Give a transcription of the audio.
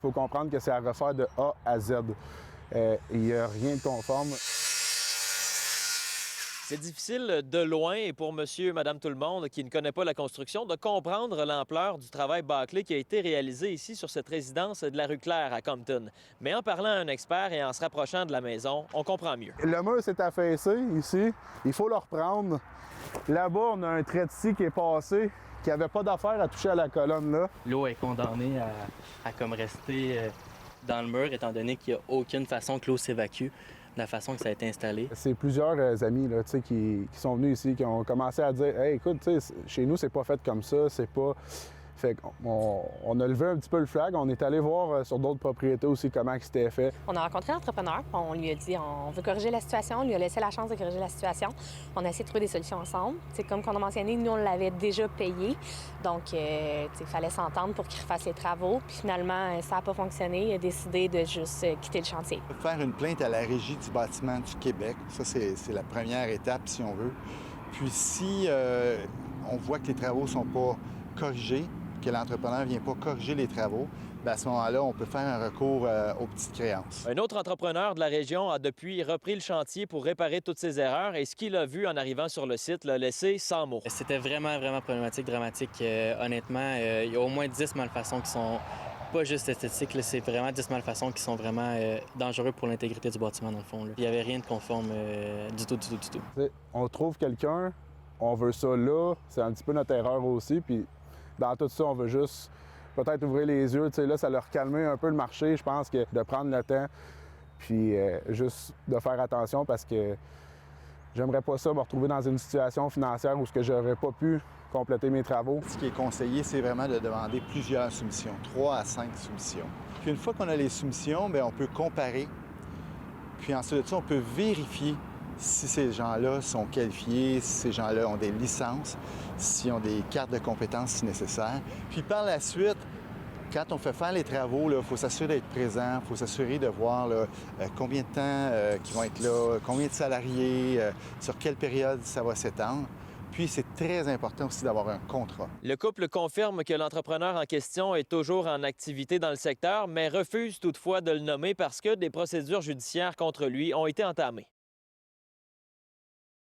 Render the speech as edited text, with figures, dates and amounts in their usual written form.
faut comprendre que c'est à refaire de A à Z. Il n'y a rien de conforme. C'est difficile de loin et pour monsieur et madame tout le monde qui ne connaît pas la construction de comprendre l'ampleur du travail bâclé qui a été réalisé ici sur cette résidence de la rue Claire à Compton. Mais en parlant à un expert et en se rapprochant de la maison, on comprend mieux. Le mur s'est affaissé ici. Il faut le reprendre. Là-bas, on a un trait de scie qui est passé, qui n'avait pas d'affaire à toucher à la colonne là. L'eau est condamnée à comme rester dans le mur, étant donné qu'il n'y a aucune façon que l'eau s'évacue de la façon que ça a été installé. C'est plusieurs amis là, qui sont venus ici, qui ont commencé à dire « Hey, écoute, chez nous, c'est pas fait comme ça, c'est pas... » Fait qu'on a levé un petit peu le flag. On est allé voir sur d'autres propriétés aussi comment c'était fait. On a rencontré l'entrepreneur. On lui a dit on veut corriger la situation. On lui a laissé la chance de corriger la situation. On a essayé de trouver des solutions ensemble. C'est comme qu'on a mentionné, nous, on l'avait déjà payé. Donc, il fallait s'entendre pour qu'il refasse les travaux. Puis finalement, ça n'a pas fonctionné. Il a décidé de juste quitter le chantier. Faire une plainte à la Régie du bâtiment du Québec, ça, c'est la première étape, si on veut. Puis si on voit que les travaux ne sont pas corrigés, que l'entrepreneur ne vient pas corriger les travaux, bien à ce moment-là, on peut faire un recours aux petites créances. Un autre entrepreneur de la région a depuis repris le chantier pour réparer toutes ses erreurs et ce qu'il a vu en arrivant sur le site l'a laissé sans mots. C'était vraiment problématique, dramatique. Honnêtement, il y a au moins 10 malfaçons qui sont pas juste esthétiques, c'est vraiment 10 malfaçons qui sont vraiment dangereux pour l'intégrité du bâtiment, dans le fond. Là. Il n'y avait rien de conforme du tout. T'sais, on trouve quelqu'un, on veut ça là, c'est un petit peu notre erreur aussi, puis dans tout ça, on veut juste peut-être ouvrir les yeux. Là, ça leur calmer un peu le marché. Je pense que de prendre le temps, puis juste de faire attention parce que j'aimerais pas ça me retrouver dans une situation financière où je n'aurais pas pu compléter mes travaux. Ce qui est conseillé, c'est vraiment de demander plusieurs soumissions, 3 à 5 soumissions. Puis une fois qu'on a les soumissions, bien, on peut comparer. Puis ensuite de ça, on peut vérifier si ces gens-là sont qualifiés, si ces gens-là ont des licences, s'ils ont des cartes de compétences si nécessaire. Puis par la suite, quand on fait faire les travaux, il faut s'assurer d'être présent, il faut s'assurer de voir là, combien de temps qui vont être là, combien de salariés, sur quelle période ça va s'étendre. Puis, c'est très important aussi d'avoir un contrat. Le couple confirme que l'entrepreneur en question est toujours en activité dans le secteur, mais refuse toutefois de le nommer parce que des procédures judiciaires contre lui ont été entamées.